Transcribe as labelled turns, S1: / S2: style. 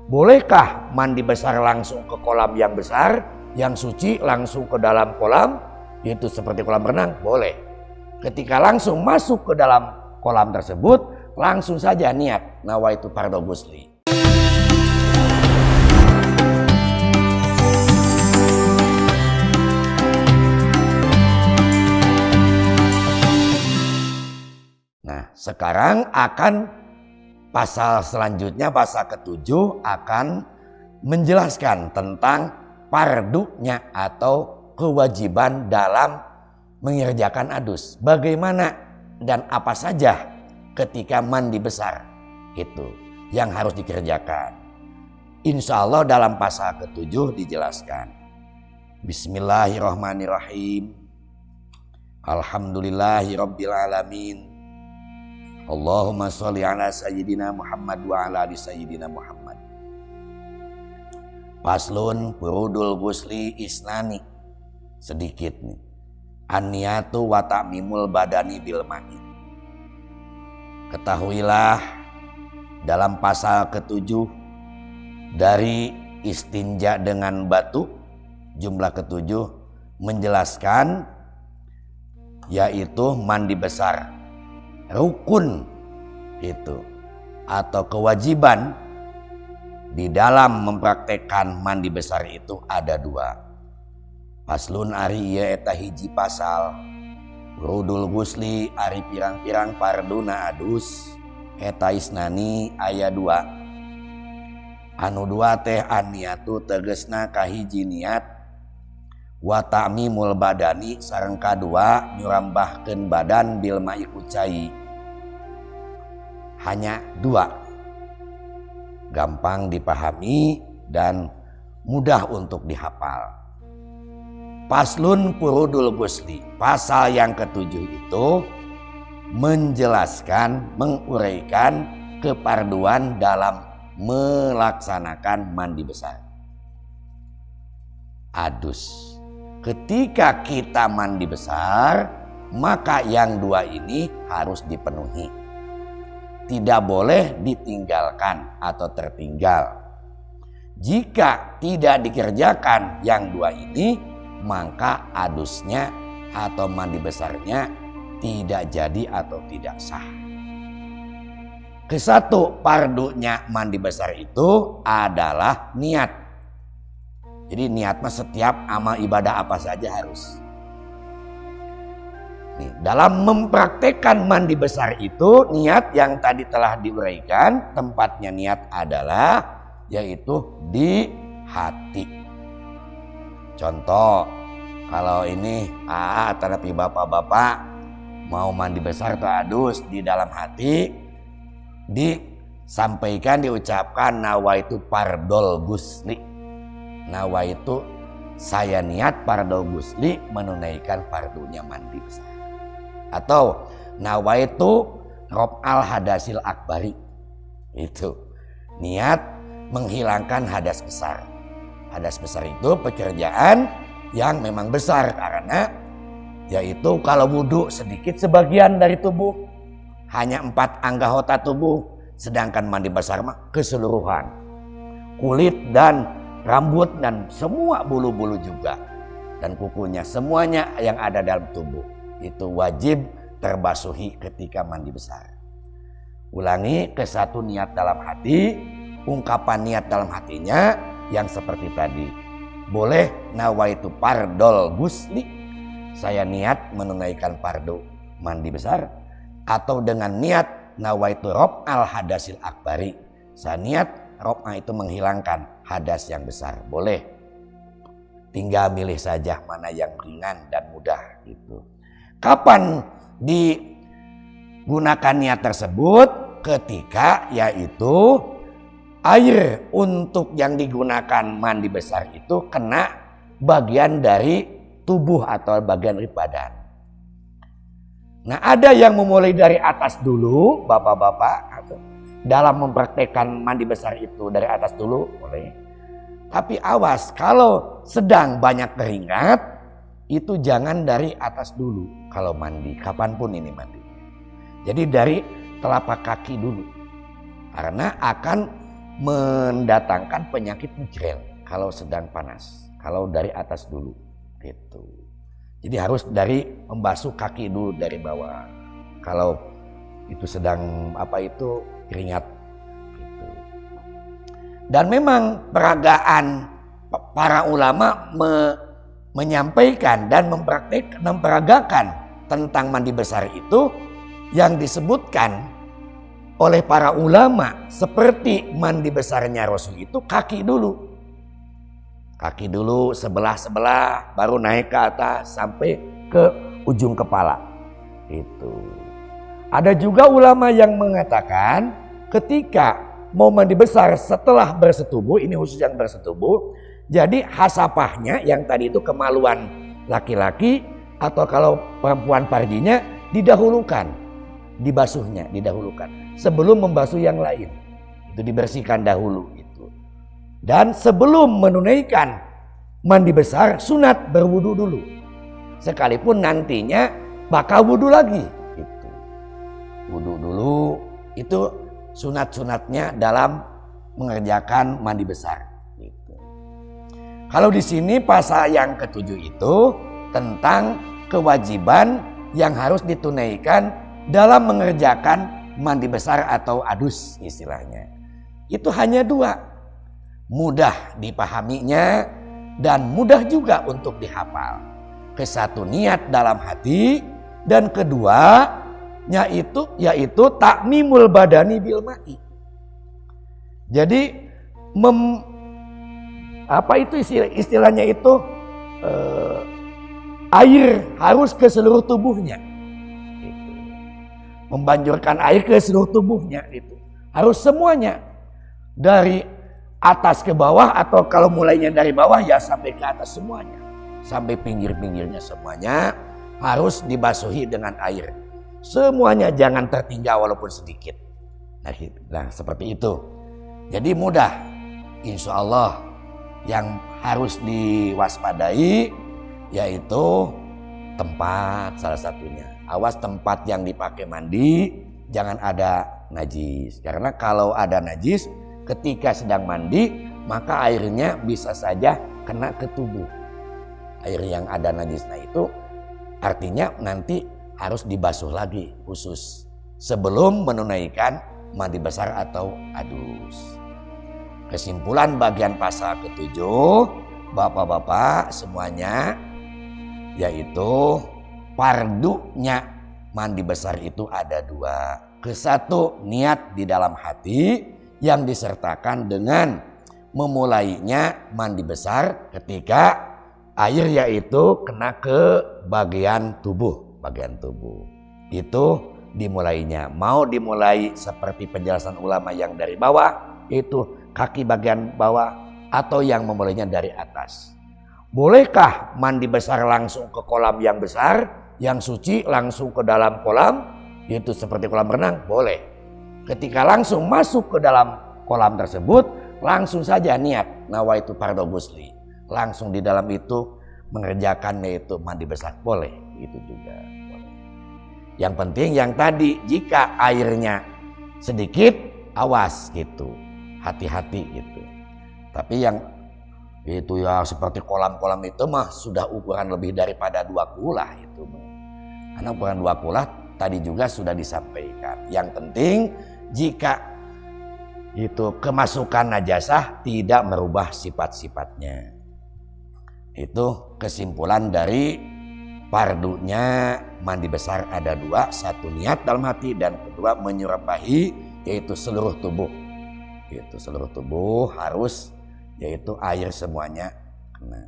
S1: Bolehkah mandi besar langsung ke kolam yang besar, yang suci langsung ke dalam kolam, yaitu seperti kolam renang? Boleh. Ketika langsung masuk ke dalam kolam tersebut, langsung saja niat nawaitu fardhu ghusli. Nah, sekarang akan pasal selanjutnya, pasal ke-7 akan menjelaskan tentang fardunya atau kewajiban dalam mengerjakan adus. Bagaimana dan apa saja ketika mandi besar itu yang harus dikerjakan. Insya Allah dalam pasal ke-7 dijelaskan. Bismillahirrahmanirrahim. Alhamdulillahirabbil alamin. Allahumma sholli ala sayyidina Muhammad wa ala ali sayyidina Muhammad. Faslun furudul ghusli isnani. Sedikit nih. An-niyatu wa ta'mimul badani bil ma'i. Ketahuilah dalam pasal ke-7 dari istinja dengan batu jumlah ke-7 menjelaskan yaitu mandi besar. Rukun itu atau kewajiban di dalam mempraktekkan mandi besar itu ada 2. Faslun ari ieu eta hiji pasal. Furudul ghusli ari pirang-pirang farduna adus eta isnani aya 2. Anu 2 teh an-niyatu tegesna kahiji niat wa ta'mimul badani sareng kadua nyurambahkeun badan bil ma'i ku cai. Hanya 2, gampang dipahami dan mudah untuk dihafal. Faslun furudul ghusli, pasal yang ke-7 itu menjelaskan, menguraikan keparduan dalam melaksanakan mandi besar adus. Ketika kita mandi besar, maka yang 2 ini harus dipenuhi. Tidak boleh ditinggalkan atau tertinggal. Jika tidak dikerjakan yang 2 ini, maka adusnya atau mandi besarnya tidak jadi atau tidak sah. Kesatu fardunya mandi besar itu adalah niat. Jadi niat mah setiap amal ibadah apa saja harus. Nih, dalam mempraktekkan mandi besar itu niat yang tadi telah diuraikan, tempatnya niat adalah yaitu di hati. Contoh, kalau ini tetapi bapak-bapak mau mandi besar atau adus di dalam hati, disampaikan, diucapkan nawaitu fardhul ghusli. Nawaitu saya niat fardhul ghusli menunaikan fardunya mandi besar. Atau nawaitu raf'al hadasil akbari. Itu niat menghilangkan hadas besar. Hadas besar itu pekerjaan yang memang besar karena yaitu kalau wudhu sedikit sebagian dari tubuh, hanya 4 anggota tubuh, sedangkan mandi besar mah keseluruhan, kulit dan rambut dan semua bulu-bulu juga dan kukunya, semuanya yang ada dalam tubuh itu wajib terbasuhi ketika mandi besar. Ulangi, ke-1 niat dalam hati, ungkapan niat dalam hatinya yang seperti tadi. Boleh nawaitu fardhul ghusli, saya niat menunaikan fardu mandi besar, atau dengan niat nawaitu raf'al hadasil akbari, saya niat raf'a itu menghilangkan hadas yang besar. Boleh, tinggal milih saja mana yang ringan dan mudah gitu. Kapan digunakan niat tersebut? Ketika yaitu air untuk yang digunakan mandi besar itu kena bagian dari tubuh atau bagian dari badan. Nah, ada yang memulai dari atas dulu, bapak-bapak, atau dalam mempraktekkan mandi besar itu dari atas dulu boleh. Tapi awas, kalau sedang banyak keringat itu jangan dari atas dulu kalau mandi, kapanpun ini mandi. Jadi dari telapak kaki dulu, karena akan mendatangkan penyakit migrain kalau sedang panas, kalau dari atas dulu gitu. Jadi harus dari membasuh kaki dulu dari bawah. Kalau itu sedang keringat gitu. Dan memang peragaan para ulama menyampaikan dan memperagakan tentang mandi besar itu yang disebutkan oleh para ulama seperti mandi besarnya Rasul itu kaki dulu. Kaki dulu sebelah-sebelah baru naik ke atas sampai ke ujung kepala. Itu. Ada juga ulama yang mengatakan ketika mau mandi besar setelah bersetubuh, ini khusus yang bersetubuh, jadi hasapahnya yang tadi itu kemaluan laki-laki atau kalau perempuan parjinya didahulukan, dibasuhnya didahulukan sebelum membasuh yang lain. Itu dibersihkan dahulu itu. Dan sebelum menunaikan mandi besar sunat berwudu dulu. Sekalipun nantinya bakal wudu lagi. Gitu. Wudu dulu itu sunat-sunatnya dalam mengerjakan mandi besar. Gitu. Kalau di sini pasal yang ketujuh itu tentang kewajiban yang harus ditunaikan dalam mengerjakan mandi besar atau adus istilahnya. Itu hanya dua. Mudah dipahaminya dan mudah juga untuk dihafal. Kesatu niat dalam hati dan keduanya yaitu takmimul badani bil ma'i. Jadi istilahnya itu air harus ke seluruh tubuhnya. Gitu. Membanjurkan air ke seluruh tubuhnya itu. Harus semuanya dari atas ke bawah atau kalau mulainya dari bawah ya sampai ke atas semuanya. Sampai pinggir-pinggirnya semuanya harus dibasuhi dengan air. Semuanya jangan tertinggal walaupun sedikit. Nah seperti itu. Jadi mudah. Insya Allah yang harus diwaspadai yaitu tempat salah satunya. Awas tempat yang dipakai mandi jangan ada najis. Karena kalau ada najis ketika sedang mandi, maka airnya bisa saja kena ke tubuh. Air yang ada najisnya itu artinya nanti harus dibasuh lagi khusus sebelum menunaikan mandi besar atau adus. Kesimpulan bagian pasal ketujuh, bapak-bapak semuanya, yaitu fardunya mandi besar itu ada dua. Kesatu niat di dalam hati yang disertakan dengan memulainya mandi besar ketika air yaitu kena ke bagian tubuh. Itu dimulainya. Mau dimulai seperti penjelasan ulama yang dari bawah, itu kaki bagian bawah, atau yang memulainya dari atas. Bolehkah mandi besar langsung ke kolam yang besar, yang suci langsung ke dalam kolam, itu seperti kolam renang? Boleh. Ketika langsung masuk ke dalam kolam tersebut, langsung saja niat nawaitu fardhu ghusli. Langsung di dalam itu mengerjakan yaitu mandi besar. Boleh, itu juga boleh. Yang penting yang tadi, jika airnya sedikit, awas gitu. Hati-hati gitu. Tapi yang itu ya seperti kolam-kolam itu mah sudah ukuran lebih daripada 2 kulah itu. Karena ukuran 2 kulah tadi juga sudah disampaikan. Yang penting jika itu kemasukan najasah tidak merubah sifat-sifatnya. Itu kesimpulan dari fardunya mandi besar ada 2. Satu niat dalam hati dan kedua menyurapahi yaitu seluruh tubuh. Itu seluruh tubuh harus yaitu air semuanya kena.